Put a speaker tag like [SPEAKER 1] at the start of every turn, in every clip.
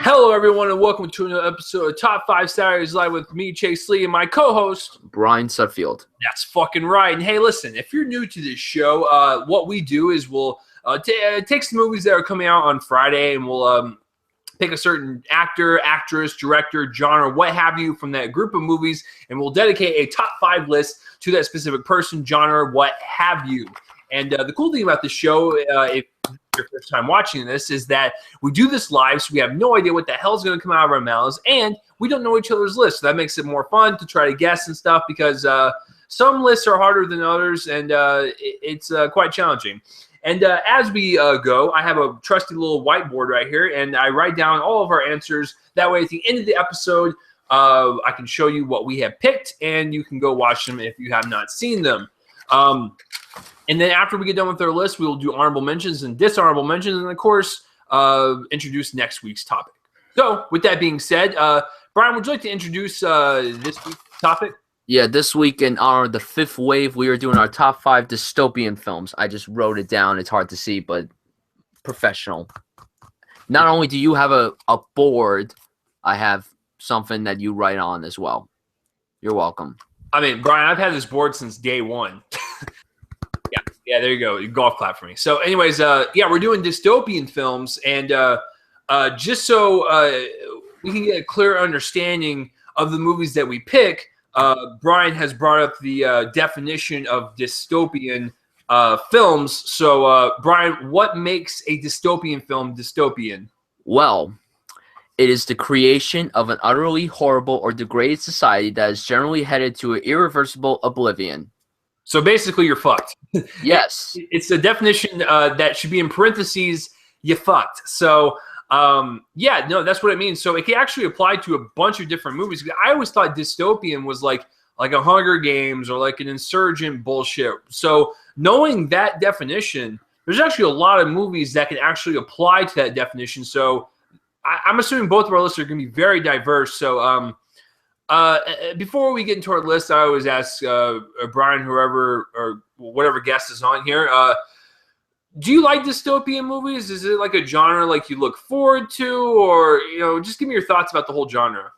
[SPEAKER 1] Hello, everyone, and welcome to another episode of Top 5 Saturdays Live with me, Chase Lee, and my co-host,
[SPEAKER 2] Brian Sutfield.
[SPEAKER 1] That's fucking right. And hey, listen, if you're new to this show, what we do is we'll take some movies that are coming out on Friday, and we'll pick a certain actor, actress, director, genre, what have you, from that group of movies, and we'll dedicate a top 5 list to that specific person, genre, what have you. And the cool thing about the show, if your first time watching this, is that we do this live, so we have no idea what the hell is going to come out of our mouths, and we don't know each other's lists. So that makes it more fun to try to guess and stuff, because some lists are harder than others, and it's quite challenging. And as we go, I have a trusty little whiteboard right here, and I write down all of our answers. That way, at the end of the episode, I can show you what we have picked, and you can go watch them if you have not seen them. And then after we get done with our list, we will do honorable mentions and dishonorable mentions, and of course, introduce next week's topic. So, with that being said, Brian, would you like to introduce this week's topic?
[SPEAKER 2] Yeah, this week in honor of the fifth wave, we are doing our top 5 dystopian films. I just wrote it down. It's hard to see, but professional. Not only do you have a board, I have something that you write on as well. You're welcome.
[SPEAKER 1] I mean, Brian, I've had this board since day one. Yeah, there you go. Golf clap for me. So anyways, yeah, we're doing dystopian films, and just so we can get a clear understanding of the movies that we pick, Brian has brought up the definition of dystopian films. So, Brian, what makes a dystopian film dystopian?
[SPEAKER 2] Well, it is the creation of an utterly horrible or degraded society that is generally headed to an irreversible oblivion.
[SPEAKER 1] So basically, you're fucked.
[SPEAKER 2] Yes.
[SPEAKER 1] It's a definition that should be in parentheses, you fucked. So, yeah, no, that's what it means. So it can actually apply to a bunch of different movies. I always thought dystopian was like a Hunger Games or like an insurgent bullshit. So knowing that definition, there's actually a lot of movies that can actually apply to that definition. So I'm assuming both of our lists are going to be very diverse. So, before we get into our list, I always ask Brian, whoever or whatever guest is on here, do you like dystopian movies? Is it like a genre like you look forward to, or just give me your thoughts about the whole genre?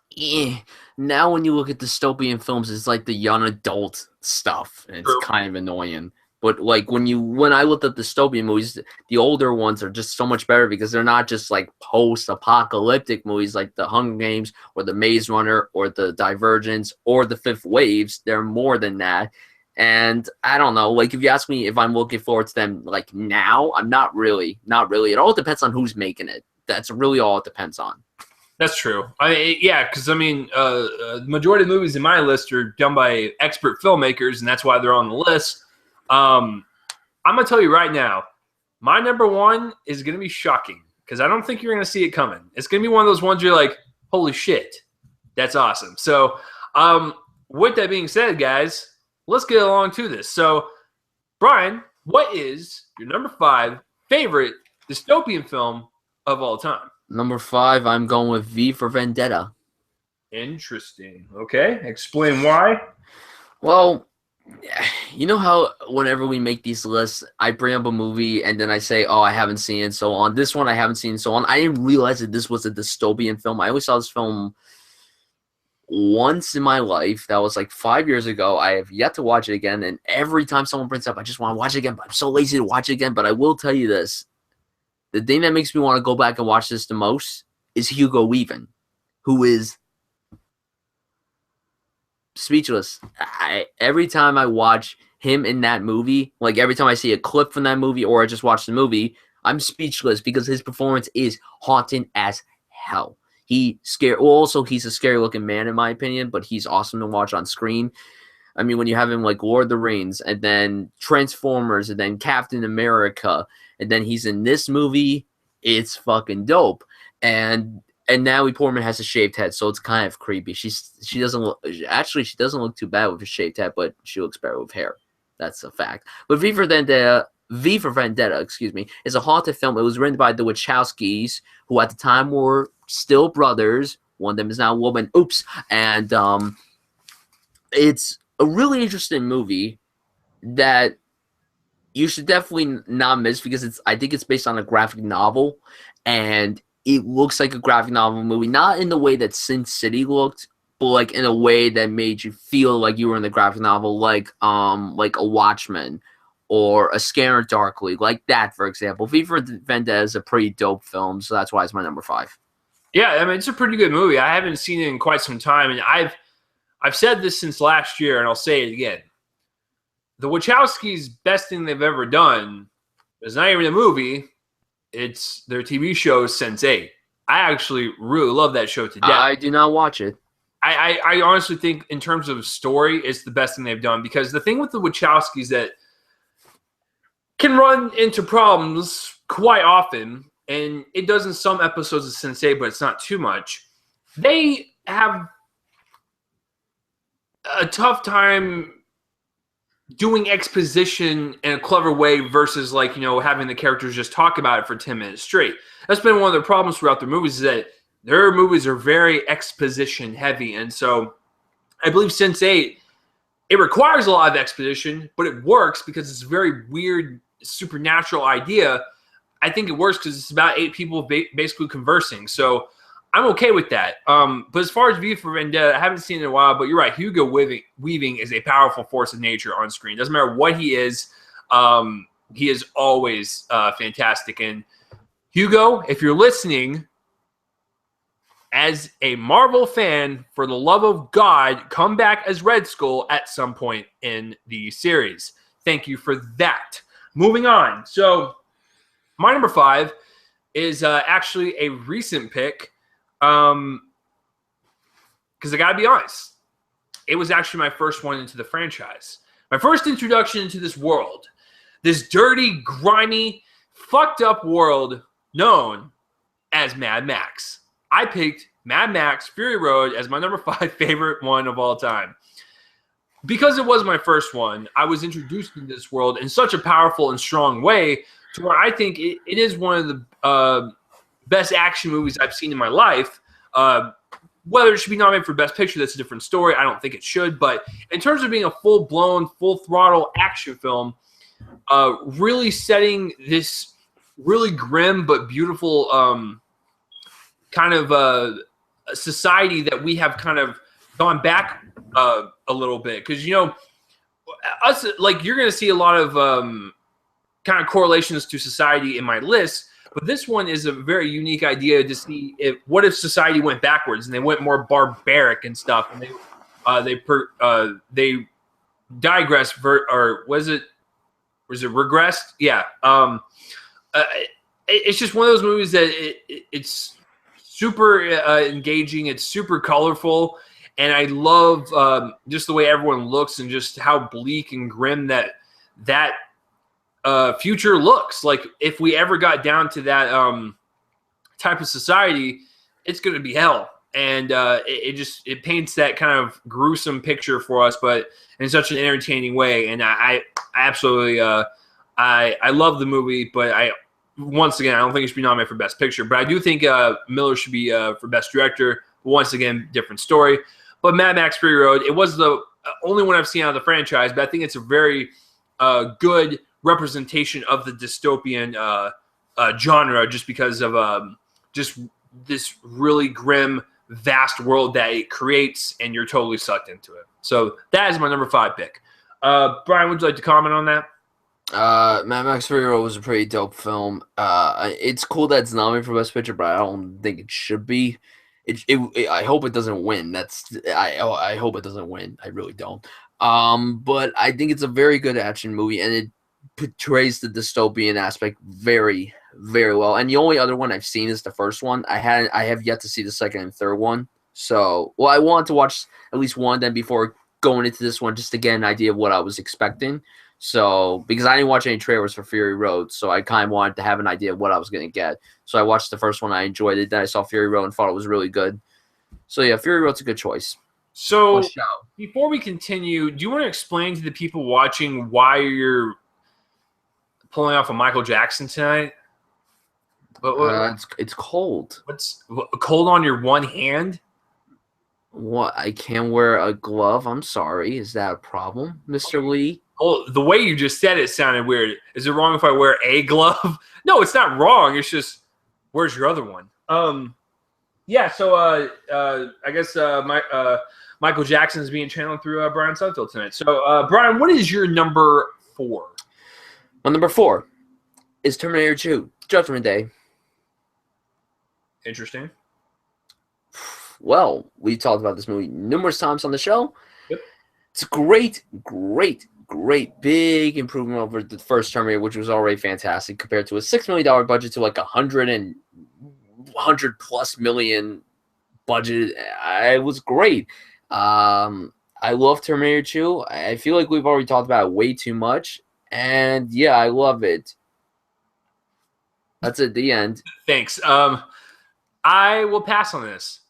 [SPEAKER 2] Now, when you look at dystopian films, it's like the young adult stuff, and it's kind of annoying. But like when I looked at dystopian movies, the older ones are just so much better because they're not just like post-apocalyptic movies like the Hunger Games or the Maze Runner or the Divergence or the Fifth Waves. They're more than that. And I don't know, like if you ask me if I'm looking forward to them like now, I'm not really. It all depends on who's making it. That's really all it depends on. That's
[SPEAKER 1] true. Because the majority of the movies in my list are done by expert filmmakers, and that's why they're on the list. I'm going to tell you right now, my number one is going to be shocking because I don't think you're going to see it coming. It's going to be one of those ones you're like, holy shit, that's awesome. So with that being said, guys, let's get along to this. So, Brian, what is your number 5 favorite dystopian film of all time?
[SPEAKER 2] Number 5, I'm going with V for Vendetta.
[SPEAKER 1] Interesting. Okay, explain why.
[SPEAKER 2] Well, you know how whenever we make these lists, I bring up a movie and then I say, oh, I haven't seen it, so on. This one I haven't seen, so on. I didn't realize that this was a dystopian film. I only saw this film once in my life. That was like 5 years ago. I have yet to watch it again, and every time someone brings it up, I just want to watch it again, but I'm so lazy to watch it again. But I will tell you this. The thing that makes me want to go back and watch this the most is Hugo Weaving, who is speechless. Every time I watch him in that movie, like every time I see a clip from that movie or I just watch the movie, I'm speechless because his performance is haunting as hell. He's a scary looking man in my opinion, but he's awesome to watch on screen. I mean, when you have him like Lord of the Rings and then Transformers and then Captain America and then he's in this movie, it's fucking dope. And Natalie Portman has a shaved head, so it's kind of creepy. She doesn't look too bad with a shaved head, but she looks better with hair. That's a fact. But V for Vendetta, is a haunted film. It was written by the Wachowskis, who at the time were still brothers. One of them is now a woman. Oops. And it's a really interesting movie that you should definitely not miss because I think it's based on a graphic novel, and it looks like a graphic novel movie, not in the way that Sin City looked, but like in a way that made you feel like you were in the graphic novel, like a Watchmen or a Scanner Darkly, like that, for example. V for Vendetta is a pretty dope film, so that's why it's my number 5.
[SPEAKER 1] Yeah, I mean, it's a pretty good movie. I haven't seen it in quite some time, and I've said this since last year, and I'll say it again. The Wachowskis' best thing they've ever done is not even a movie. It's their TV show, Sense8. I actually really love that show to death.
[SPEAKER 2] I do not watch it.
[SPEAKER 1] I honestly think in terms of story, it's the best thing they've done, because the thing with the Wachowskis that can run into problems quite often, and it does in some episodes of Sense8, but it's not too much. They have a tough time doing exposition in a clever way versus, like, you know, having the characters just talk about it for 10 minutes straight. That's been one of their problems throughout their movies, is that their movies are very exposition heavy. And so I believe Sense8, it requires a lot of exposition, but it works because it's a very weird supernatural idea. I think it works because it's about 8 people basically conversing. So I'm okay with that. But as far as V for Vendetta, I haven't seen it in a while, but you're right. Hugo Weaving is a powerful force of nature on screen. Doesn't matter what he is always fantastic. And Hugo, if you're listening, as a Marvel fan, for the love of God, come back as Red Skull at some point in the series. Thank you for that. Moving on. So my number 5 is actually a recent pick. Because I gotta be honest, it was actually my first one into the franchise. My first introduction into this world. This dirty, grimy, fucked up world known as Mad Max. I picked Mad Max Fury Road as my number 5 favorite one of all time. Because it was my first one, I was introduced into this world in such a powerful and strong way to where I think it is one of the best action movies I've seen in my life. Whether it should be nominated for Best Picture, that's a different story. I don't think it should. But in terms of being a full-blown, full-throttle action film, really setting this really grim but beautiful kind of society that we have kind of gone back a little bit. Because, you know, us, like, you're going to see a lot of kind of correlations to society in my list. But this one is a very unique idea to see what if society went backwards and they went more barbaric and stuff, and they digressed or was it regressed? Yeah. It's just one of those movies that it's super engaging. It's super colorful, and I love just the way everyone looks and just how bleak and grim that future looks. Like, if we ever got down to that type of society, it's going to be hell. And it paints that kind of gruesome picture for us, but in such an entertaining way. And I absolutely I love the movie, but once again, I don't think it should be nominated for Best Picture. But I do think Miller should be for Best Director. Once again, different story. But Mad Max Fury Road, it was the only one I've seen out of the franchise, but I think it's a very good representation of the dystopian genre, just because of just this really grim, vast world that it creates, and you're totally sucked into it. So that is my number 5 pick. Brian, would you like to comment on that?
[SPEAKER 2] Mad Max Fury Road was a pretty dope film. It's cool that it's nominated for Best Picture, but I don't think it should be. I hope it doesn't win. I hope it doesn't win. I really don't. But I think it's a very good action movie, and it portrays the dystopian aspect very, very well. And the only other one I've seen is the first one. I have yet to see the second and third one. So, well, I wanted to watch at least one then before going into this one, just to get an idea of what I was expecting. So, because I didn't watch any trailers for Fury Road, so I kind of wanted to have an idea of what I was going to get. So I watched the first one, I enjoyed it. Then I saw Fury Road and thought it was really good. So yeah, Fury Road's a good choice.
[SPEAKER 1] So before we continue, do you want to explain to the people watching why you're pulling off a Michael Jackson tonight?
[SPEAKER 2] It's cold.
[SPEAKER 1] What's cold on your one hand?
[SPEAKER 2] What? I can't wear a glove. I'm sorry. Is that a problem, Mr. Lee?
[SPEAKER 1] Oh, the way you just said it sounded weird. Is it wrong if I wear a glove? No, it's not wrong. It's just, where's your other one? Yeah. So I guess Michael Jackson is being channeled through Brian Sudfeld tonight. So Brian, what is your number 4?
[SPEAKER 2] My number 4 is Terminator 2: Judgment Day.
[SPEAKER 1] Interesting.
[SPEAKER 2] Well, we talked about this movie numerous times on the show.
[SPEAKER 1] Yep.
[SPEAKER 2] It's a great big improvement over the first Terminator, which was already fantastic, compared to a $6 million budget to like $100+ million budget. It was great. I love Terminator 2. I feel like we've already talked about it way too much. And yeah, I love it. That's at the end.
[SPEAKER 1] Thanks. I will pass on this.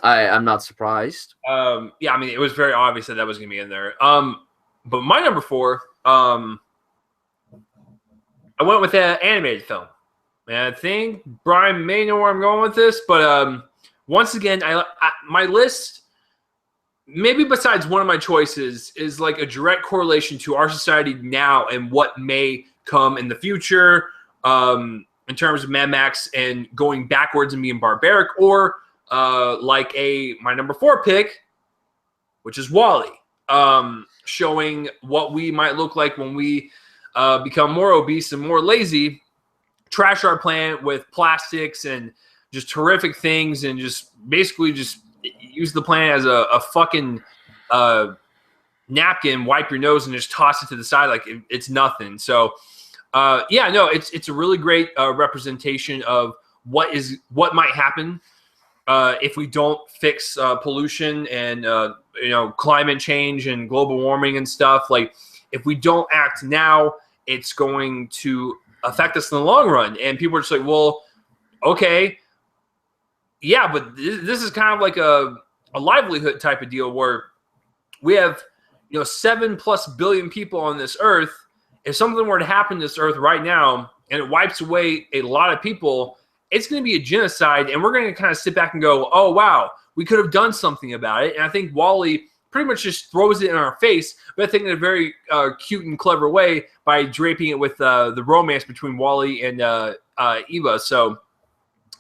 [SPEAKER 2] I'm not surprised.
[SPEAKER 1] Yeah, I mean, it was very obvious that was going to be in there. But my number 4, I went with an animated film. And I think Brian may know where I'm going with this, but once again, my list, maybe besides one of my choices, is like a direct correlation to our society now and what may come in the future in terms of Mad Max and going backwards and being barbaric, or like my number 4 pick, which is WALL-E, showing what we might look like when we become more obese and more lazy, trash our planet with plastics and just horrific things, and just basically just use the planet as a fucking napkin, wipe your nose, and just toss it to the side like it's nothing. So yeah, no, it's a really great representation of what might happen if we don't fix pollution and climate change and global warming and stuff. Like, if we don't act now, it's going to affect us in the long run. And people are just like, well, okay, yeah, but this is kind of like a livelihood type of deal where we have 7+ billion people on this earth. If something were to happen to this earth right now and it wipes away a lot of people, it's going to be a genocide, and we're going to kind of sit back and go, oh, wow, we could have done something about it. And I think WALL-E pretty much just throws it in our face, but I think in a very cute and clever way by draping it with the romance between WALL-E and Eva. So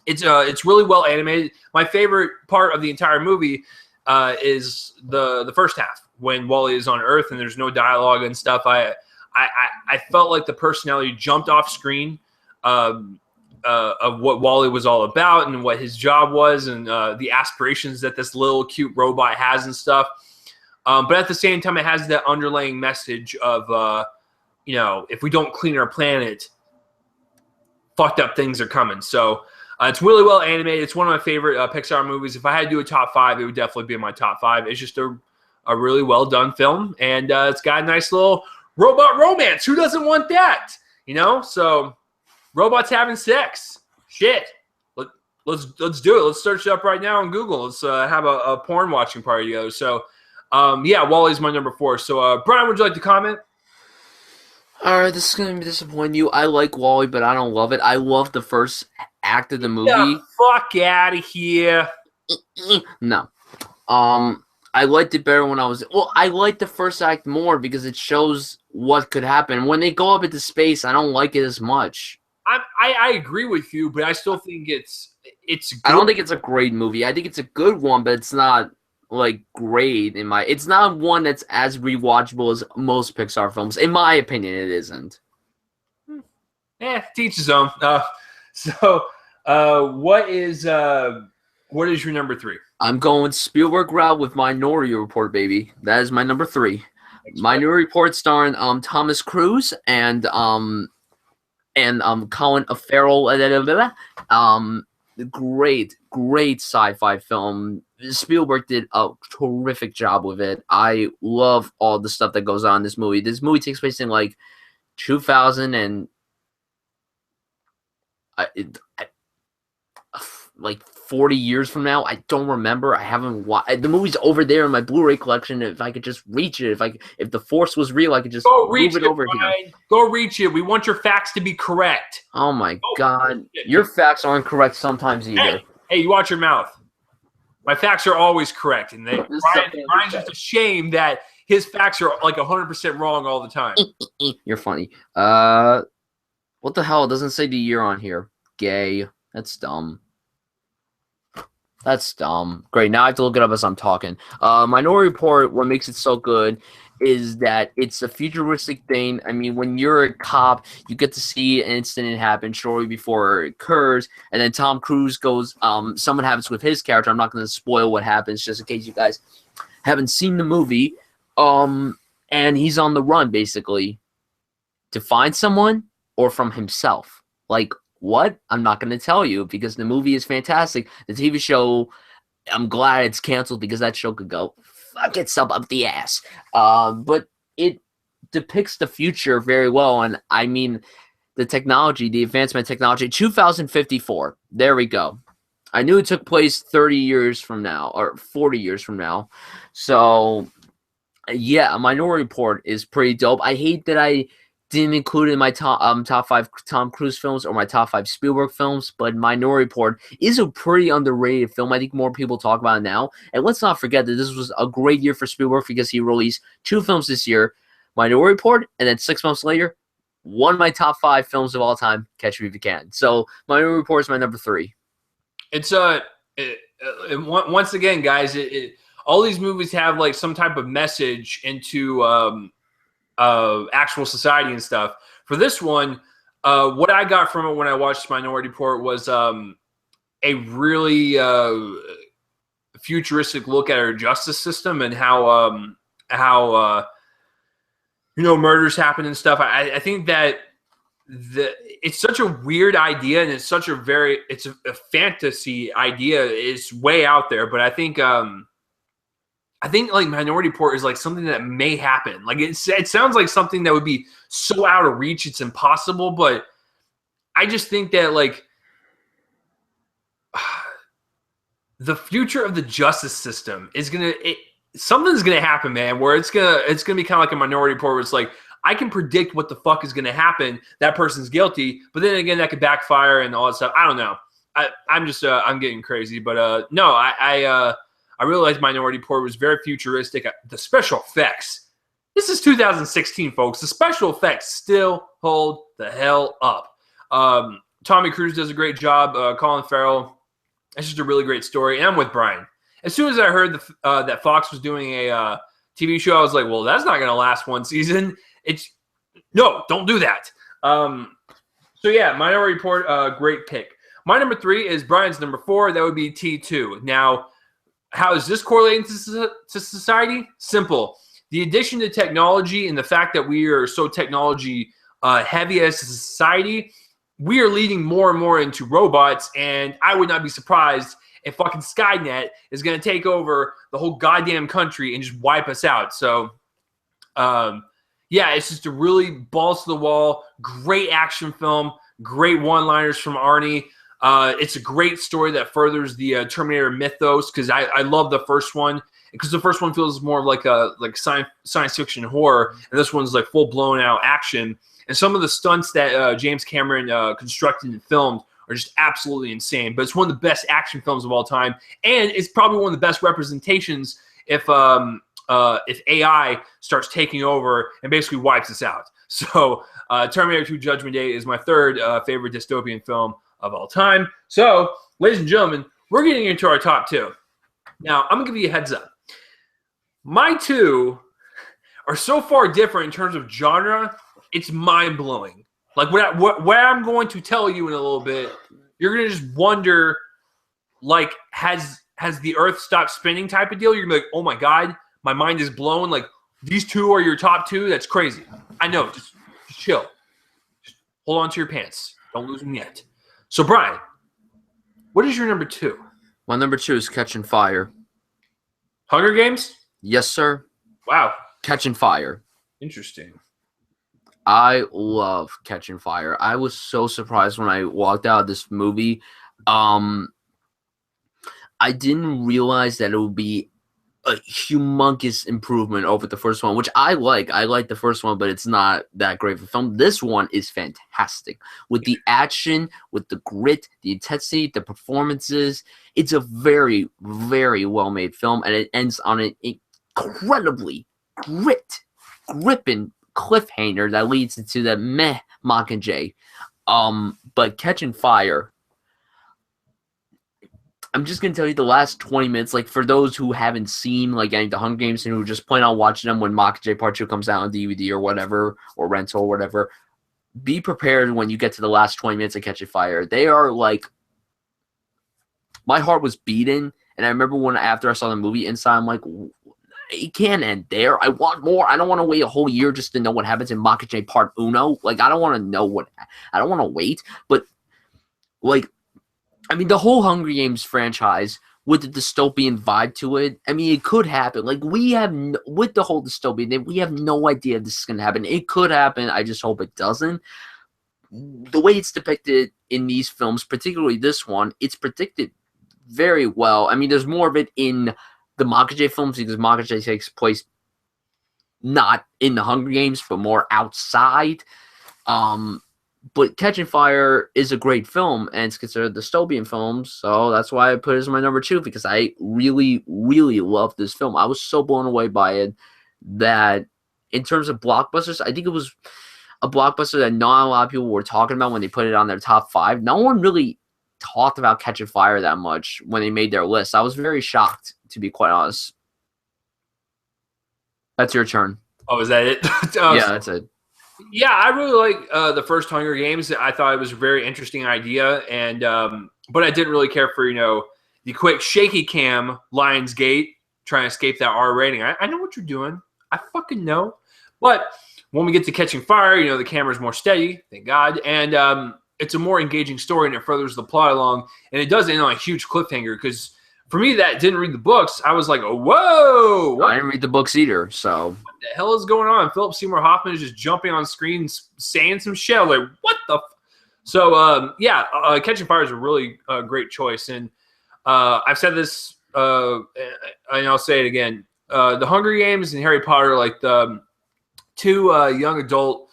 [SPEAKER 1] it's really well animated. My favorite part of the entire movie is the first half, when WALL-E is on Earth and there's no dialogue and stuff. I felt like the personality jumped off screen of what WALL-E was all about and what his job was, and the aspirations that this little cute robot has and stuff. But at the same time, it has that underlying message of, if we don't clean our planet, fucked up things are coming. So it's really well animated. It's one of my favorite Pixar movies. If I had to do a top 5, it would definitely be in my top 5. It's just a really well done film, and it's got a nice little robot romance. Who doesn't want that? So robots having sex. Shit. Let's do it. Let's search it up right now on Google. Let's have a porn watching party together. So yeah, WALL-E's my number 4. So Brian, would you like to comment?
[SPEAKER 2] All right, this is going to disappoint you. I like WALL-E, but I don't love it. I love the first act of the movie.
[SPEAKER 1] Get the fuck out of here.
[SPEAKER 2] No. I liked it better when I liked the first act more because it shows what could happen. When they go up into space, I don't like it as much.
[SPEAKER 1] I agree with you, but I still think it's good.
[SPEAKER 2] I don't think it's a great movie. I think it's a good one, but it's not great it's not one that's as rewatchable as most Pixar films. In my opinion, it isn't.
[SPEAKER 1] Teach his own. So what is your number 3?
[SPEAKER 2] I'm going Spielberg route with Minority Report, baby. That is my number 3. Minority Report starring Thomas Cruise and Colin Farrell. Great sci-fi film. Spielberg did a terrific job with it. I love all the stuff that goes on in this movie. This movie takes place in 2000 and 40 years from now. I don't remember. I haven't watched. The movie's over there in my Blu-ray collection. If I could just reach it, if the Force was real, I could just move it over here.
[SPEAKER 1] Go reach it. We want your facts to be correct.
[SPEAKER 2] Oh my God, your facts aren't correct sometimes either.
[SPEAKER 1] Hey, you watch your mouth. My facts are always correct, and Brian's just ashamed that his facts are 100% wrong all the time.
[SPEAKER 2] You're funny. What the hell? It doesn't say the year on here. Gay. That's dumb. That's dumb. Great. Now I have to look it up as I'm talking. Minority Report, what makes it so good is that it's a futuristic thing. I mean, when you're a cop, you get to see an incident happen shortly before it occurs, and then Tom Cruise goes, something happens with his character. I'm not going to spoil what happens just in case you guys haven't seen the movie. And he's on the run, basically, to find someone or from himself. Like, what? I'm not going to tell you because the movie is fantastic. The TV show, I'm glad it's canceled because that show could go fuck itself up the ass. But it depicts the future very well. And I mean, the technology, the advancement of technology, 2054. There we go. I knew it took place 30 years from now or 40 years from now. So, yeah, Minority Report is pretty dope. I hate that I didn't include it in my top 5 Tom Cruise films or my top 5 Spielberg films, but Minority Report is a pretty underrated film. I think more people talk about it now. And let's not forget that this was a great year for Spielberg because he released 2 films this year, Minority Report, and then 6 months later, one of my top 5 films of all time, Catch Me If You Can. So Minority Report is my number 3.
[SPEAKER 1] It's once again, guys, all these movies have like some type of message into actual society and stuff. For this one, what I got from it when I watched Minority Report was a really futuristic look at our justice system and how murders happen and stuff. I think that it's such a weird idea and it's such it's a fantasy idea. It's way out there, but I think like Minority Report is like something that may happen. Like it sounds like something that would be so out of reach it's impossible, but I just think that like the future of the justice system is something's gonna happen, man, where it's gonna be kind of like a Minority Report where it's like I can predict what the fuck is gonna happen. That person's guilty, but then again that could backfire and all that stuff. I don't know. I'm just I'm getting crazy, but no, I realized Minority Report was very futuristic. The special effects. This is 2016, folks. The special effects still hold the hell up. Tommy Cruise does a great job. Colin Farrell. It's just a really great story. And I'm with Brian. As soon as I heard that Fox was doing a TV show, I was like, well, that's not going to last one season. No, don't do that. So, yeah, Minority Report, great pick. My number 3 is Brian's number 4. That would be T2. Now, how is this correlating to society? Simple. The addition to technology and the fact that we are so technology heavy as a society, we are leading more and more into robots, and I would not be surprised if fucking Skynet is going to take over the whole goddamn country and just wipe us out. So, yeah, it's just a really balls to the wall, great action film, great one-liners from Arnie. It's a great story that furthers the Terminator mythos because I love the first one because the first one feels more like science fiction horror, and this one's like full blown out action. And some of the stunts that James Cameron constructed and filmed are just absolutely insane. But it's one of the best action films of all time, and it's probably one of the best representations if AI starts taking over and basically wipes us out. So Terminator 2: Judgment Day is my third favorite dystopian film of all time. So, ladies and gentlemen, we're getting into our top 2. Now, I'm going to give you a heads up. My 2 are so far different in terms of genre, it's mind-blowing. Like, what I'm going to tell you in a little bit, you're going to just wonder, like, has the Earth stopped spinning type of deal? You're going to be like, oh my God, my mind is blown. Like, these 2 are your top 2? That's crazy. I know. Just chill. Just hold on to your pants. Don't lose them yet. So, Brian, what is your number 2?
[SPEAKER 2] My number 2 is Catching Fire.
[SPEAKER 1] Hunger Games?
[SPEAKER 2] Yes, sir.
[SPEAKER 1] Wow.
[SPEAKER 2] Catching Fire.
[SPEAKER 1] Interesting.
[SPEAKER 2] I love Catching Fire. I was so surprised when I walked out of this movie. I didn't realize that it would be a humongous improvement over the first one, which I like. I like the first one, but it's not that great of a film. This one is fantastic. With the action, with the grit, the intensity, the performances. It's a very, very well-made film, and it ends on an incredibly gripping cliffhanger that leads into the meh Mockingjay. But Catching Fire, I'm just gonna tell you the last 20 minutes, like for those who haven't seen like any of the Hunger Games and who just plan on watching them when Mockingjay Part 2 comes out on DVD or whatever, or rental or whatever, be prepared when you get to the last 20 minutes of Catching Fire. They are like, my heart was beating, and I remember when after I saw the movie inside, I'm like, it can't end there. I want more. I don't want to wait a whole year just to know what happens in Mockingjay Part Uno. Like, I don't want to know what, I don't want to wait. But like, I mean, the whole Hunger Games franchise with the dystopian vibe to it, I mean, it could happen. Like, we have, with the whole dystopian, we have no idea this is going to happen. It could happen. I just hope it doesn't. The way it's depicted in these films, particularly this one, it's predicted very well. I mean, there's more of it in the Mockingjay films because Mockingjay takes place not in the Hunger Games, but more outside. But Catching Fire is a great film, and it's considered a dystopian film, so that's why I put it as my number 2, because I really, really love this film. I was so blown away by it that in terms of blockbusters, I think it was a blockbuster that not a lot of people were talking about when they put it on their top 5. No one really talked about Catching Fire that much when they made their list. I was very shocked, to be quite honest. That's your turn.
[SPEAKER 1] Oh, is that it?
[SPEAKER 2] Yeah, that's it.
[SPEAKER 1] Yeah, I really like the first Hunger Games. I thought it was a very interesting idea, and but I didn't really care for the quick shaky cam Lionsgate trying to escape that R rating. I know what you're doing. I fucking know. But when we get to Catching Fire, the camera's more steady, thank God, and it's a more engaging story, and it furthers the plot along, and it does end on a huge cliffhanger because for me that didn't read the books, I was like, oh, whoa!
[SPEAKER 2] What? I didn't read the books either, so
[SPEAKER 1] what the hell is going on? Philip Seymour Hoffman is just jumping on screen saying some shit. Like, what the? So Catching Fire is a really great choice, and I've said this, and I'll say it again. The Hunger Games and Harry Potter, like the two young adult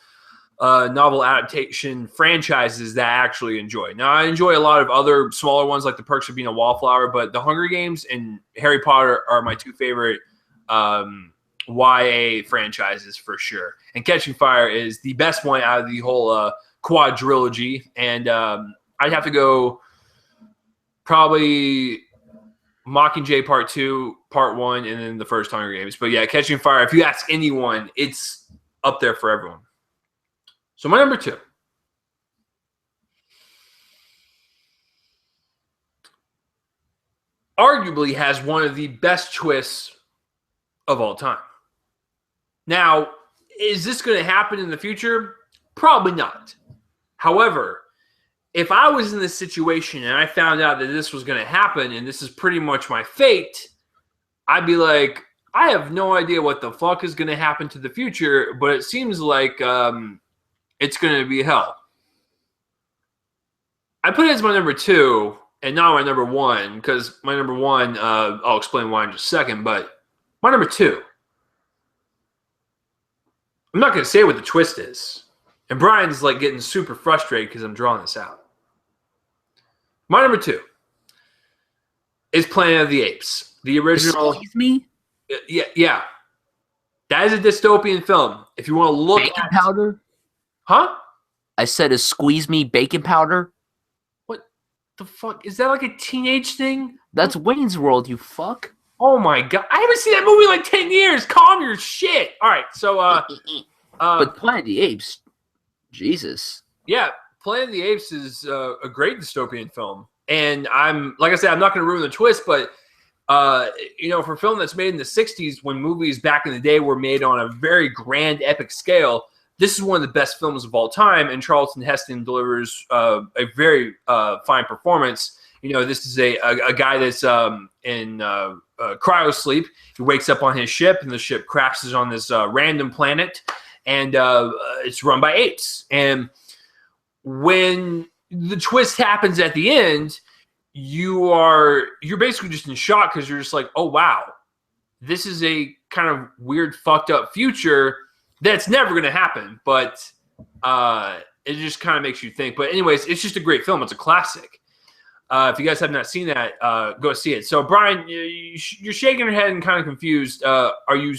[SPEAKER 1] novel adaptation franchises that I actually enjoy. Now, I enjoy a lot of other smaller ones like The Perks of Being a Wallflower, but The Hunger Games and Harry Potter are my two favorite YA franchises for sure. And Catching Fire is the best one out of the whole quadrilogy. And I'd have to go probably Mockingjay Part 2, Part 1, and then the first Hunger Games. But yeah, Catching Fire, if you ask anyone, it's up there for everyone. So my number 2. Arguably has one of the best twists of all time. Now, is this going to happen in the future? Probably not. However, if I was in this situation and I found out that this was going to happen and this is pretty much my fate, I'd be like, I have no idea what the fuck is going to happen to the future, but it seems like it's going to be hell. I put it as my number 2 and not my number 1 because my number 1, I'll explain why in just a second, but my number 2. I'm not going to say what the twist is. And Brian's like getting super frustrated because I'm drawing this out. My number 2 is Planet of the Apes. The original.
[SPEAKER 2] Excuse me?
[SPEAKER 1] Yeah. That is a dystopian film. If you want to look
[SPEAKER 2] Bacon powder?
[SPEAKER 1] Huh?
[SPEAKER 2] I said a squeeze me bacon powder.
[SPEAKER 1] What the fuck? Is that like a teenage thing?
[SPEAKER 2] That's Wayne's World, you fuck.
[SPEAKER 1] Oh my god. I haven't seen that movie in like 10 years. Calm your shit. All right. So,
[SPEAKER 2] but Planet of the Apes, Jesus.
[SPEAKER 1] Yeah. Planet of the Apes is a great dystopian film. And like I said, I'm not going to ruin the twist, but, for a film that's made in the 60s when movies back in the day were made on a very grand, epic scale, this is one of the best films of all time, and Charlton Heston delivers a very fine performance. This is a guy that's in cryosleep. He wakes up on his ship, and the ship crashes on this random planet, and it's run by apes. And when the twist happens at the end, you're basically just in shock because you're just like, oh, wow, this is a kind of weird, fucked up future that's never going to happen, but it just kind of makes you think. But anyways, it's just a great film. It's a classic. If you guys have not seen that, go see it. So, Brian, you're shaking your head and kind of confused. Are you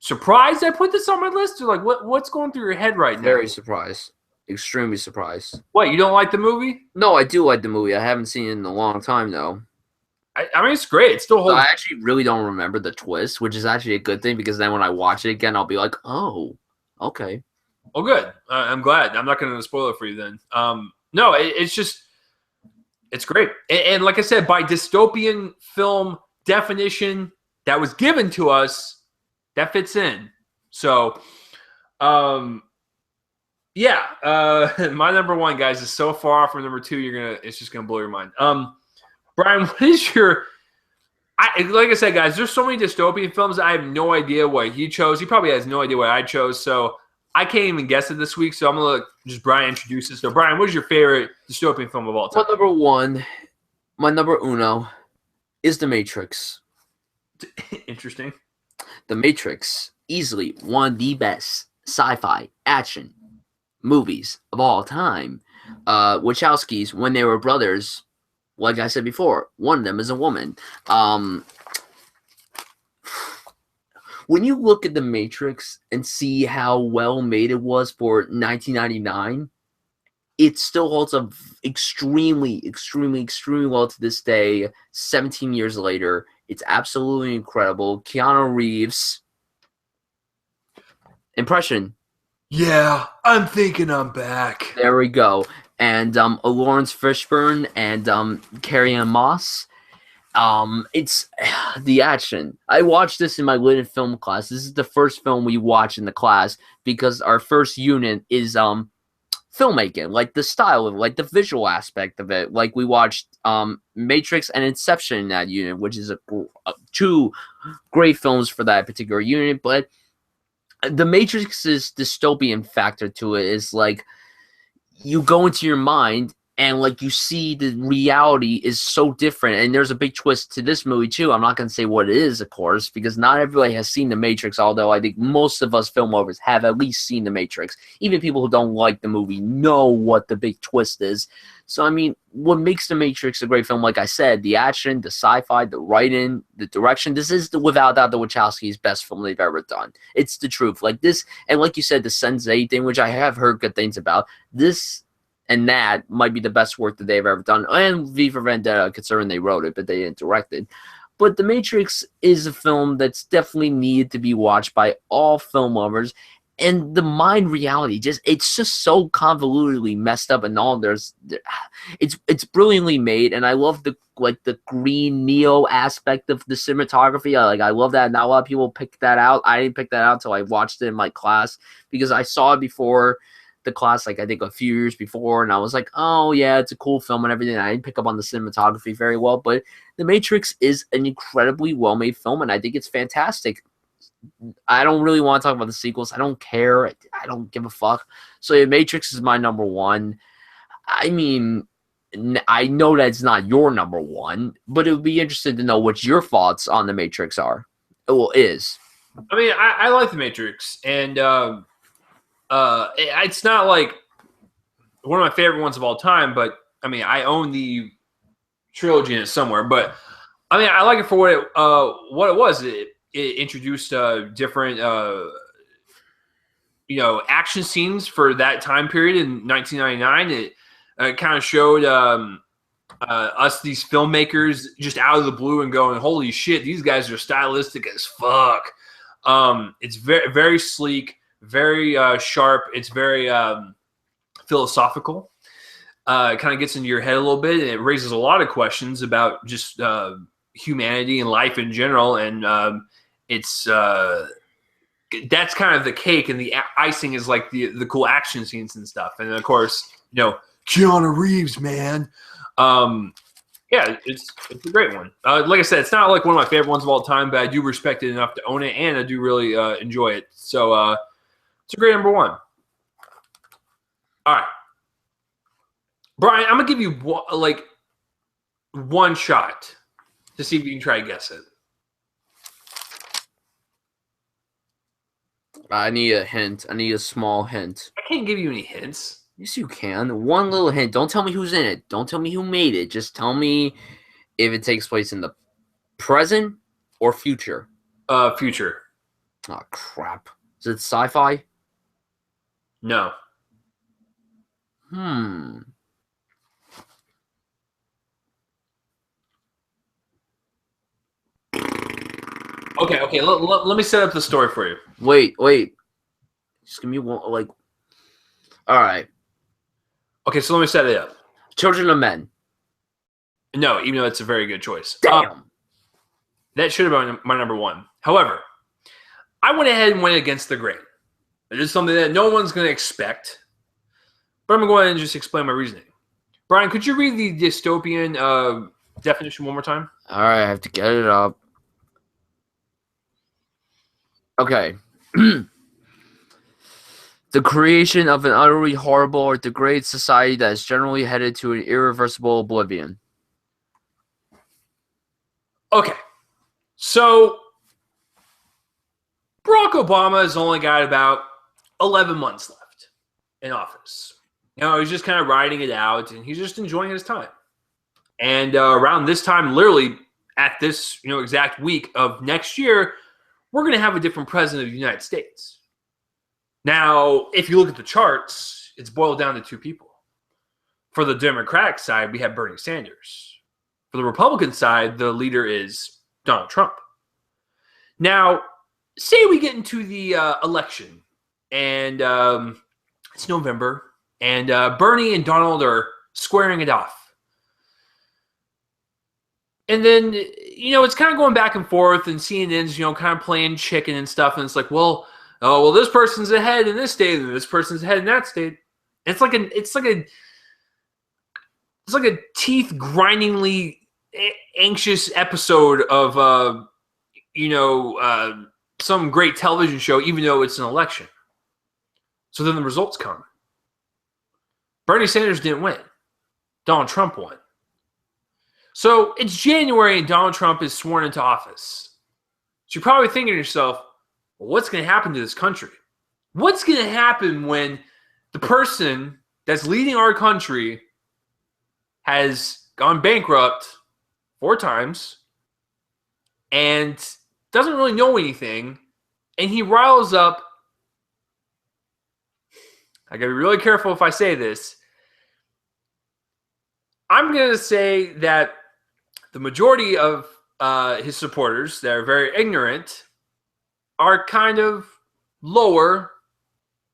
[SPEAKER 1] surprised I put this on my list? Or like, what's going through your head right now?
[SPEAKER 2] Very surprised. Extremely surprised.
[SPEAKER 1] What, you don't like the movie?
[SPEAKER 2] No, I do like the movie. I haven't seen it in a long time, though.
[SPEAKER 1] I mean, it's great. It still
[SPEAKER 2] So I
[SPEAKER 1] holds.
[SPEAKER 2] actually really don't remember the twist, which is actually a good thing because then when I watch it again, I'll be like, oh, okay.
[SPEAKER 1] Oh, good. I'm glad. I'm not going to spoil it for you then. No, it's just it's great. And like I said, by dystopian film definition that was given to us, that fits in. So, um, yeah, my number one, guys, is so far from number two. It's just gonna blow your mind. Brian, what is your? Like I said, guys, there's so many dystopian films. I have no idea what he chose. He probably has no idea what I chose. So I can't even guess it this week. So I'm gonna let just Brian introduce this. So Brian, what is your favorite dystopian film of all time?
[SPEAKER 2] My number uno is The Matrix.
[SPEAKER 1] Interesting.
[SPEAKER 2] The Matrix, easily one of the best sci-fi action movies of all time. Wachowskis, when they were brothers, like I said before, one of them is a woman. When you look at The Matrix and see how well made it was for 1999, it still holds up extremely, extremely, extremely well to this day, 17 years later. It's absolutely incredible. Keanu Reeves. Impression.
[SPEAKER 1] Yeah, I'm thinking I'm back.
[SPEAKER 2] There we go. And Lawrence Fishburne and Carrie-Anne Moss. It's the action. I watched this in my lit film class. This is the first film we watch in the class because our first unit is filmmaking, like the style of it, like the visual aspect of it. Like we watched Matrix and Inception in that unit, which is two great films for that particular unit. But the Matrix's dystopian factor to it is like you go into your mind and like you see the reality is so different, and there's a big twist to this movie too. I'm not going to say what it is, of course, because not everybody has seen The Matrix, although I think most of us film lovers have at least seen The Matrix. Even people who don't like the movie know what the big twist is. So I mean, what makes The Matrix a great film, like I said, the action, the sci-fi, the writing, the direction. This is without doubt the Wachowskis' best film they've ever done. It's the truth. Like this, and like you said, the Sense8 thing, which I have heard good things about. This and that might be the best work that they've ever done. And V for Vendetta, considering they wrote it, but they didn't direct it. But The Matrix is a film that's definitely needed to be watched by all film lovers. And the mind reality, it's just so convolutedly messed up, and all it's brilliantly made, and I love the green Neo aspect of the cinematography. I love that. Not a lot of people pick that out. I didn't pick that out until I watched it in my class because I saw it before the class, like I think a few years before, and I was like, oh yeah, it's a cool film and everything. I didn't pick up on the cinematography very well, but The Matrix is an incredibly well-made film, and I think it's fantastic. I don't really want to talk about the sequels. I don't care. I don't give a fuck. So The Matrix is my number one. I mean, I know that it's not your number one, but it would be interesting to know what your thoughts on The Matrix are. Well, is.
[SPEAKER 1] I mean, I like The Matrix, and it's not like one of my favorite ones of all time, but I mean, I own the trilogy in it somewhere. But I mean, I like it for what it was. It introduced different action scenes for that time period in 1999. It kind of showed us, these filmmakers, just out of the blue and going, holy shit, these guys are stylistic as fuck. It's very, very sleek, very sharp. It's very philosophical. It kind of gets into your head a little bit, and it raises a lot of questions about just humanity and life in general. And it's that's kind of the cake, and the icing is like the cool action scenes and stuff. And of course, Keanu Reeves, man. Yeah, it's a great one. Like I said, it's not like one of my favorite ones of all time, but I do respect it enough to own it, and I do really enjoy it. So it's a great number one. All right, Brian, I'm gonna give you one shot to see if you can try to guess it.
[SPEAKER 2] I need a hint. I need a small hint.
[SPEAKER 1] I can't give you any hints.
[SPEAKER 2] Yes, you can. One little hint. Don't tell me who's in it. Don't tell me who made it. Just tell me if it takes place in the present or future.
[SPEAKER 1] Future.
[SPEAKER 2] Oh, crap. Is it sci-fi?
[SPEAKER 1] No. Okay. Let me set up the story for you.
[SPEAKER 2] Wait. Just give me one. Like, all right.
[SPEAKER 1] Okay, so let me set it up.
[SPEAKER 2] Children of Men.
[SPEAKER 1] No, even though it's a very good choice.
[SPEAKER 2] Damn.
[SPEAKER 1] That should have been my number one. However, I went ahead and went against the grain. It is something that no one's going to expect. But I'm going to go ahead and just explain my reasoning. Brian, could you read the dystopian definition one more time?
[SPEAKER 2] All right, I have to get it up. Okay. The creation of an utterly horrible or degraded society that is generally headed to an irreversible oblivion.
[SPEAKER 1] Okay. So, Barack Obama has only got about 11 months left in office. He's just kind of riding it out, and he's just enjoying his time. And around this time, literally at this exact week of next year, we're going to have a different president of the United States. Now, if you look at the charts, it's boiled down to two people. For the Democratic side, we have Bernie Sanders. For the Republican side, the leader is Donald Trump. Now, say we get into the election, and it's November, and Bernie and Donald are squaring it off. And then, it's kind of going back and forth, and CNN's, kind of playing chicken and stuff, and it's like, well, this person's ahead in this state, and this person's ahead in that state. It's like a teeth grindingly anxious episode of some great television show, even though it's an election. So then the results come. Bernie Sanders didn't win. Donald Trump won. So it's January and Donald Trump is sworn into office. So you're probably thinking to yourself, well, what's going to happen to this country? What's going to happen when the person that's leading our country has gone bankrupt 4 times and doesn't really know anything, and he riles up, I got to be really careful if I say this, I'm going to say that the majority of his supporters that are very ignorant are kind of lower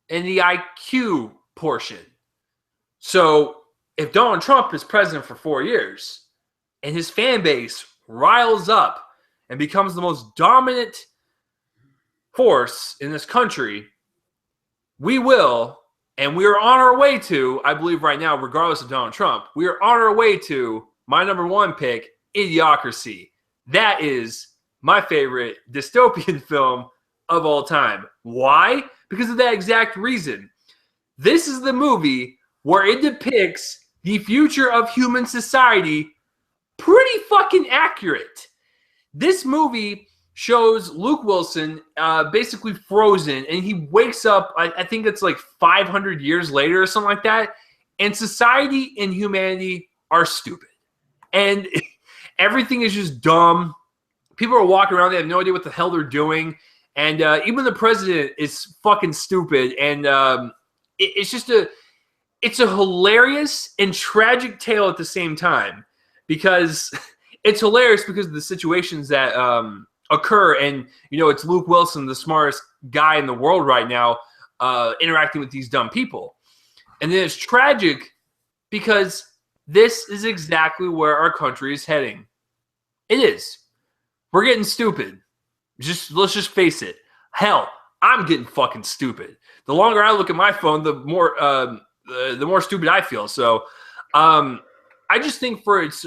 [SPEAKER 1] in the IQ portion. So if Donald Trump is president for 4 years and his fan base riles up and becomes the most dominant force in this country, we will, and we are on our way to, I believe right now, regardless of Donald Trump, we are on our way to my number one pick, Idiocracy. That is my favorite dystopian film of all time. Why? Because of that exact reason. This is the movie where it depicts the future of human society pretty fucking accurate. This movie shows Luke Wilson basically frozen, and he wakes up, I think it's like 500 years later or something like that, and society and humanity are stupid. And everything is just dumb. People are walking around, they have no idea what the hell they're doing, and even the president is fucking stupid, and it's a hilarious and tragic tale at the same time, because it's hilarious because of the situations that occur, and it's Luke Wilson, the smartest guy in the world right now, interacting with these dumb people. And then it's tragic because this is exactly where our country is heading. It is. We're getting stupid. Let's just face it. Hell, I'm getting fucking stupid. The longer I look at my phone, the more stupid I feel. So I just think for its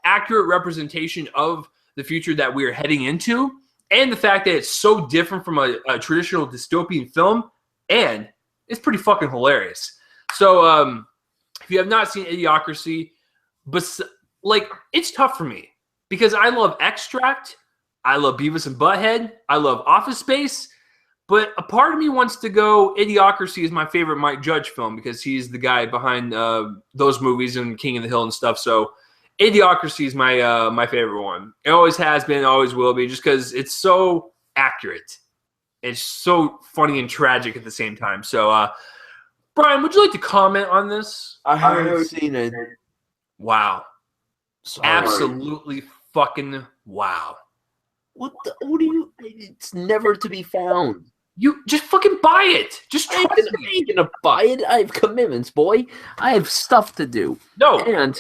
[SPEAKER 1] accurate representation of the future that we are heading into, and the fact that it's so different from a traditional dystopian film, and it's pretty fucking hilarious. So if you have not seen Idiocracy, but it's tough for me because I love Extract, I love Beavis and Butthead, I love Office Space, but a part of me wants to go Idiocracy is my favorite Mike Judge film because he's the guy behind those movies and King of the Hill and stuff. So Idiocracy is my favorite one. It always has been, always will be, just because it's so accurate. It's so funny and tragic at the same time. So, Brian, would you like to comment on this?
[SPEAKER 2] I haven't seen it.
[SPEAKER 1] Wow.
[SPEAKER 2] Sorry.
[SPEAKER 1] Absolutely fucking wow.
[SPEAKER 2] What do you? It's never to be found.
[SPEAKER 1] You just fucking buy it. Just trust me.
[SPEAKER 2] I ain't gonna buy it. I have commitments, boy. I have stuff to do.
[SPEAKER 1] No.
[SPEAKER 2] And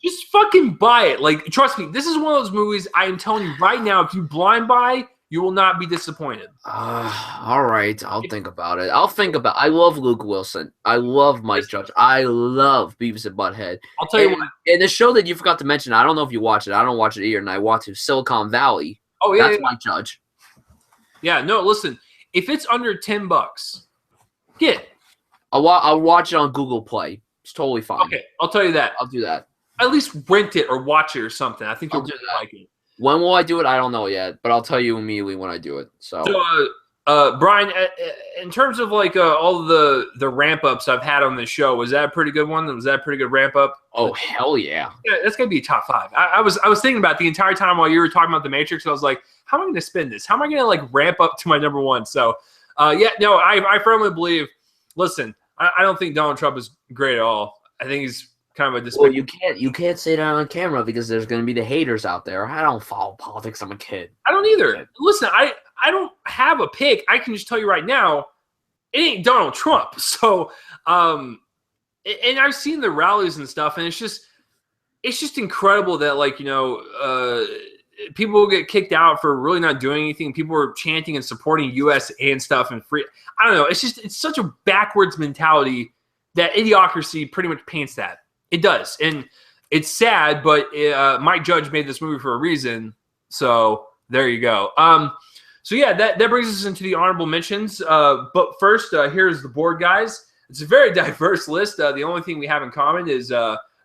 [SPEAKER 1] just fucking buy it. Like, trust me, this is one of those movies I am telling you right now, if you blind buy, you will not be disappointed.
[SPEAKER 2] All right, I'll think about it. I love Luke Wilson. I love Mike Judge. I love Beavis and Butthead.
[SPEAKER 1] I'll tell you what.
[SPEAKER 2] And the show that you forgot to mention, I don't know if you watch it. I don't watch it either, and I want to. Silicon Valley.
[SPEAKER 1] Oh, yeah.
[SPEAKER 2] That's Mike Judge.
[SPEAKER 1] Yeah, no, listen. If it's under $10, get it.
[SPEAKER 2] I'll watch it on Google Play. It's totally fine.
[SPEAKER 1] Okay, I'll tell you that.
[SPEAKER 2] I'll do that.
[SPEAKER 1] At least rent it or watch it or something. I think you'll really like it.
[SPEAKER 2] When will I do it? I don't know yet, but I'll tell you immediately when I do it. So
[SPEAKER 1] Brian, in terms of like all the ramp ups I've had on this show, was that a pretty good one? Was that a pretty good ramp up?
[SPEAKER 2] Oh hell yeah!
[SPEAKER 1] Yeah, that's gonna be a top 5. I was thinking about the entire time while you were talking about The Matrix. I was like, how am I gonna spin this? How am I gonna like ramp up to my number 1? So I firmly believe. Listen, I don't think Donald Trump is great at all. I think he's kind of a despicable.
[SPEAKER 2] Well, you can't say that on camera because there's going to be the haters out there. I don't follow politics. I'm a kid.
[SPEAKER 1] I don't either. Listen, I don't have a pick. I can just tell you right now, it ain't Donald Trump. So, and I've seen the rallies and stuff, and it's just incredible that people will get kicked out for really not doing anything. People are chanting and supporting U.S. and stuff and free. I don't know. It's such a backwards mentality that Idiocracy pretty much paints that. It does. And it's sad, but Mike Judge made this movie for a reason. So there you go. So yeah, that brings us into the honorable mentions. But first, here's the board, guys. It's a very diverse list. The only thing we have in common is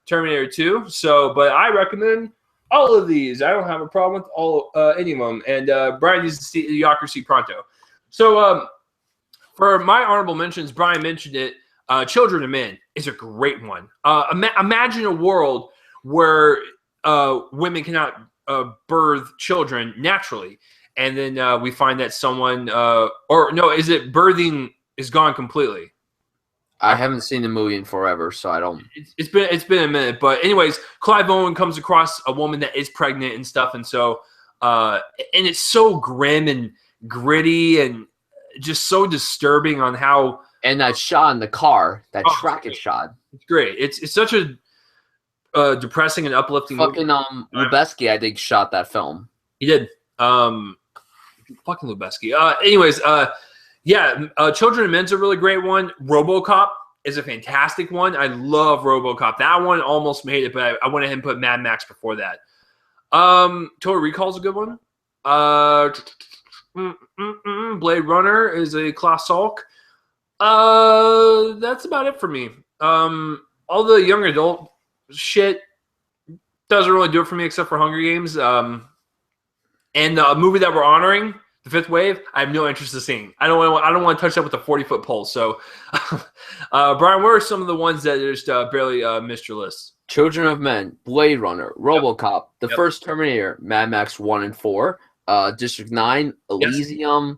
[SPEAKER 1] Terminator 2. So, but I recommend all of these. I don't have a problem with any of them. And Brian needs to see Idiocracy pronto. So for my honorable mentions, Brian mentioned it. Children of Men is a great one. Imagine a world where women cannot birth children naturally, and then we find that someone is it birthing is gone completely?
[SPEAKER 2] I haven't seen the movie in forever, so I don't.
[SPEAKER 1] It's been a minute, but anyways, Clive Owen comes across a woman that is pregnant and stuff, and so and it's so grim and gritty and just so disturbing on how. And
[SPEAKER 2] that shot in the car, that trackage shot.
[SPEAKER 1] It's great. It's such a depressing and uplifting
[SPEAKER 2] movie. Lubeski, I think, shot that film.
[SPEAKER 1] He did. Fucking Lubeski. Anyways, Children of Men's a really great one. RoboCop is a fantastic one. I love RoboCop. That one almost made it, but I went ahead and put Mad Max before that. Total Recall is a good one. Blade Runner is a classic. That's about it for me. All the young adult shit doesn't really do it for me except for Hunger Games. And the movie that we're honoring, The Fifth Wave, I have no interest in seeing. I don't want to touch that with a 40-foot pole. So, Brian, what are some of the ones that just barely missed your list?
[SPEAKER 2] Children of Men, Blade Runner, RoboCop, The First Terminator, Mad Max 1 and 4, District 9, Elysium. Yes.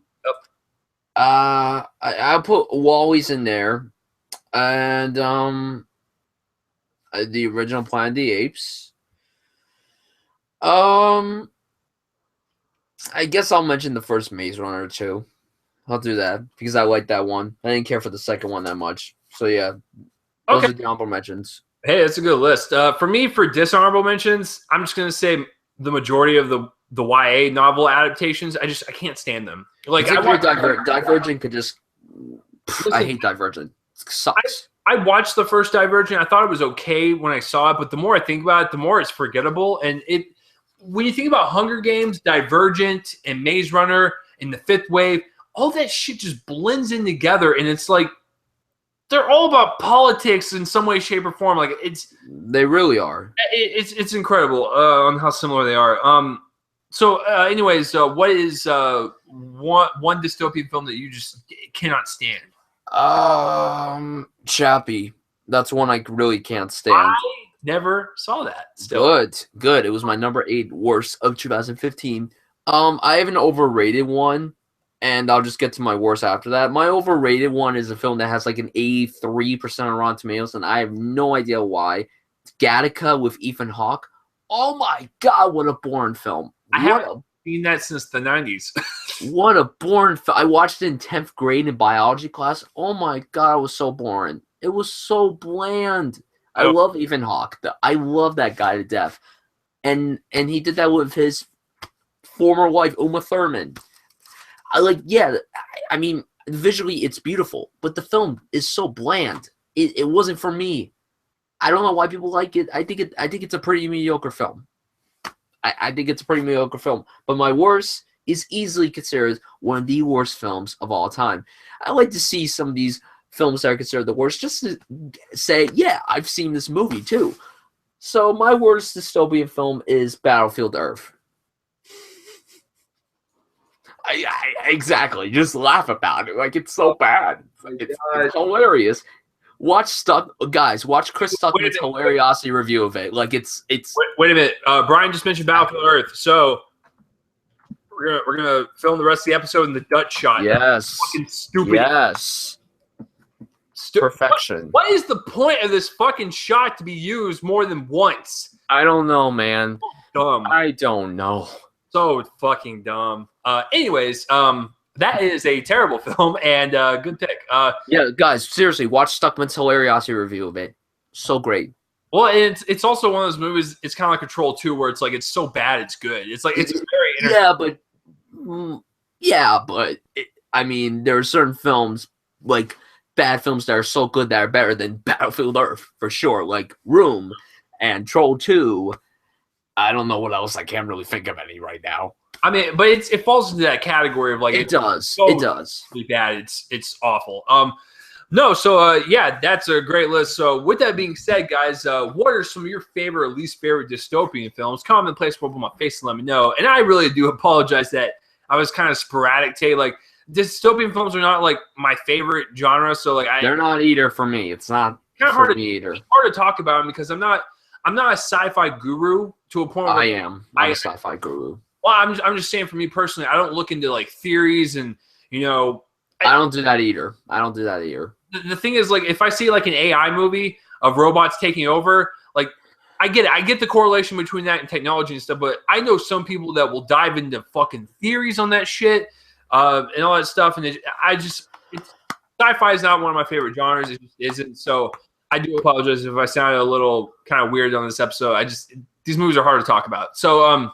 [SPEAKER 2] I'll put Wally's in there, and the original Planet of the Apes. I guess I'll mention the first Maze Runner too. I'll do that because I like that one. I didn't care for the second one that much. So yeah, those are the honorable mentions.
[SPEAKER 1] Hey, that's a good list. For me, for dishonorable mentions, I'm just gonna say the majority of the YA novel adaptations. I can't stand them. Like
[SPEAKER 2] Divergent could just. Listen, I hate Divergent. It sucks.
[SPEAKER 1] I watched the first Divergent. I thought it was okay when I saw it, but the more I think about it, the more it's forgettable. And when you think about Hunger Games, Divergent, and Maze Runner, and The Fifth Wave, all that shit just blends in together, and it's like they're all about politics in some way, shape, or form. Like
[SPEAKER 2] they really are.
[SPEAKER 1] It's incredible on how similar they are. Anyways, what is one dystopian film that you just cannot stand?
[SPEAKER 2] Chappie. That's one I really can't stand.
[SPEAKER 1] I never saw that. Still.
[SPEAKER 2] Good. It was my number 8 worst of 2015. I have an overrated one, and I'll just get to my worst after that. My overrated one is a film that has like an 83% on Rotten Tomatoes, and I have no idea why. It's Gattaca with Ethan Hawke. Oh my god, what a boring film. What a
[SPEAKER 1] seen that since the 90s.
[SPEAKER 2] What a boring I watched it in 10th grade in biology class. Oh my god, it was so boring. It was so bland. I love Ethan Hawke. I love that guy to death. And he did that with his former wife, Uma Thurman. I mean, visually it's beautiful, but the film is so bland. It wasn't for me. I don't know why people like it. I think it's a pretty mediocre film. I think it's a pretty mediocre film. But my worst is easily considered one of the worst films of all time. I like to see some of these films that are considered the worst just to say, yeah, I've seen this movie too. So my worst dystopian film is Battlefield Earth. Exactly. Just laugh about it. Like, it's so bad. It's hilarious. Watch Chris Stuckman's Hilariosity review of it. Like, it's.
[SPEAKER 1] Wait a minute. Brian just mentioned Battlefield Earth, so we're gonna film the rest of the episode in the Dutch shot.
[SPEAKER 2] Yes.
[SPEAKER 1] Fucking stupid.
[SPEAKER 2] Yes. Perfection.
[SPEAKER 1] What is the point of this fucking shot to be used more than once?
[SPEAKER 2] I don't know, man.
[SPEAKER 1] Dumb.
[SPEAKER 2] I don't know.
[SPEAKER 1] So fucking dumb. Anyways, that is a terrible film and good pick.
[SPEAKER 2] Yeah, guys, seriously, watch Stuckman's Hilariosity review of it. So great.
[SPEAKER 1] Well, it's also one of those movies. It's kind of like Control 2, where it's like it's so bad it's good. It's like it's very
[SPEAKER 2] I mean, there are certain films, like bad films, that are so good that are better than Battlefield Earth for sure. Like Room and Troll 2. I don't know what else. I can't really think of any right now.
[SPEAKER 1] I mean, but it falls into that category of like
[SPEAKER 2] it does.
[SPEAKER 1] So
[SPEAKER 2] it does.
[SPEAKER 1] Really bad. It's awful. No. So yeah, that's a great list. So with that being said, guys, what are some of your favorite or least favorite dystopian films? Comment in the place where my face and let me know. And I really do apologize that I was kind of sporadic today. Like, dystopian films are not like my favorite genre. So like
[SPEAKER 2] they're not either for me. It's not
[SPEAKER 1] kind of
[SPEAKER 2] hard for me either.
[SPEAKER 1] It's hard to talk about them because I'm not a sci-fi guru to a point where
[SPEAKER 2] I'm a sci-fi guru.
[SPEAKER 1] Well, I'm just saying for me personally, I don't look into like theories and, you know.
[SPEAKER 2] I don't do that either.
[SPEAKER 1] The thing is, like, if I see like an AI movie of robots taking over, like, I get it. I get the correlation between that and technology and stuff, but I know some people that will dive into fucking theories on that shit and all that stuff. And sci-fi is not one of my favorite genres. It just isn't. So I do apologize if I sounded a little kind of weird on this episode. These movies are hard to talk about. So,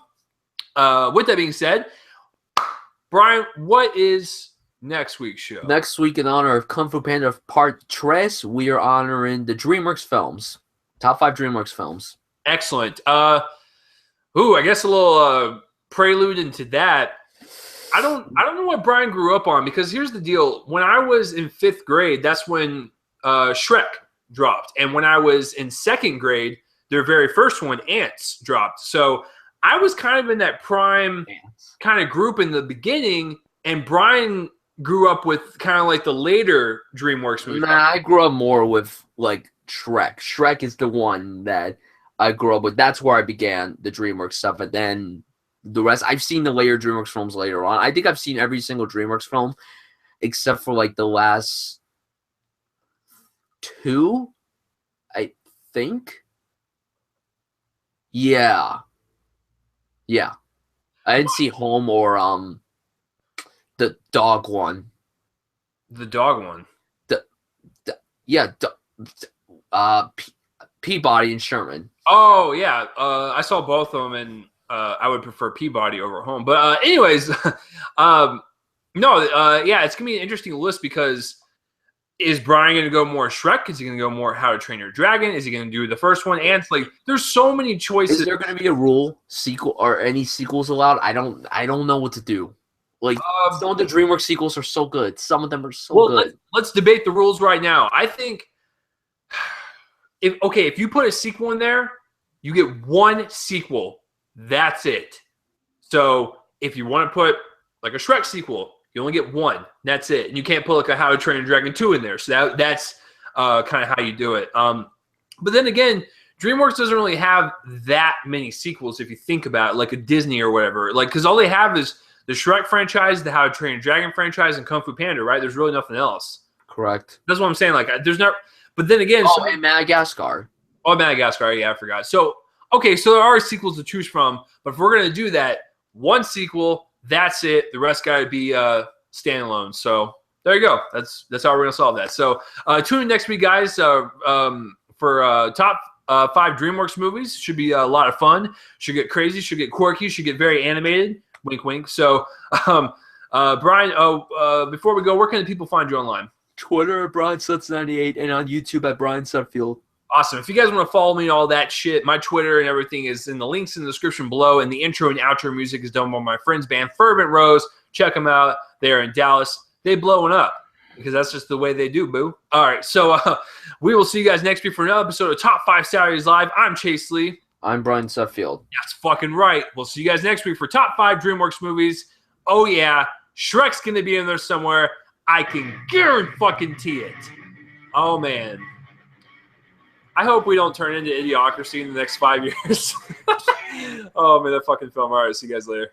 [SPEAKER 1] with that being said, Brian, what is next week's show?
[SPEAKER 2] Next week, in honor of Kung Fu Panda Part 3, we are honoring the DreamWorks films. Top 5 DreamWorks films.
[SPEAKER 1] Excellent. I guess a little prelude into that. I don't know what Brian grew up on, because here's the deal. When I was in 5th grade, that's when Shrek dropped. And when I was in 2nd grade, their very first one, Ants, dropped. So I was kind of in that prime kind of group in the beginning, and Brian grew up with kind of like the later DreamWorks movies.
[SPEAKER 2] Nah, I grew up more with like Shrek. Shrek is the one that I grew up with. That's where I began the DreamWorks stuff. And then the rest, I've seen the later DreamWorks films later on. I think I've seen every single DreamWorks film except for like the last 2, I think. Yeah. I didn't see Home or the dog one.
[SPEAKER 1] The dog one.
[SPEAKER 2] Peabody and Sherman.
[SPEAKER 1] Oh yeah, I saw both of them, and I would prefer Peabody over Home. But anyways, yeah, it's gonna be an interesting list because is Brian gonna go more Shrek? Is he gonna go more How to Train Your Dragon? Is he gonna do the first one? And it's like there's so many choices.
[SPEAKER 2] Is there gonna be a rule sequel or any sequels allowed? I don't know what to do. Like some of the DreamWorks sequels are so good. Some of them are so good.
[SPEAKER 1] Let's debate the rules right now. I think if you put a sequel in there, you get one sequel. That's it. So if you want to put like a Shrek sequel, you only get one. That's it. And you can't put like a How to Train Your Dragon 2 in there. So that's kind of how you do it. But then again, DreamWorks doesn't really have that many sequels if you think about it, like a Disney or whatever. Like, because all they have is the Shrek franchise, the How to Train Your Dragon franchise, and Kung Fu Panda, right? There's really nothing else.
[SPEAKER 2] Correct.
[SPEAKER 1] That's what I'm saying. Like, there's not. But then again,
[SPEAKER 2] and Madagascar.
[SPEAKER 1] Oh, Madagascar. Yeah, I forgot. So, okay, so there are sequels to choose from. But if we're gonna do that, one sequel. That's it. The rest got to be standalone. So there you go. That's how we're gonna solve that. So tune in next week, guys, for top 5 DreamWorks movies. Should be a lot of fun. Should get crazy. Should get quirky. Should get very animated. Wink, wink. So, Brian, before we go, where can the people find you online?
[SPEAKER 2] Twitter at BrianSuts98 and on YouTube at Brian Sutfield.
[SPEAKER 1] Awesome. If you guys want to follow me and all that shit, my Twitter and everything is in the links in the description below. And the intro and outro music is done by my friends band Fervent Roze. Check them out. They're in Dallas. They blowing up because that's just the way they do, boo. All right. So we will see you guys next week for another episode of Top 5 Saturdays Live. I'm Chase Lee.
[SPEAKER 2] I'm Brian Sutfield.
[SPEAKER 1] That's fucking right. We'll see you guys next week for Top 5 DreamWorks movies. Oh, yeah. Shrek's going to be in there somewhere. I can guarantee it. Oh, man. I hope we don't turn into Idiocracy in the next 5 years. Oh, man, that fucking film. All right, see you guys later.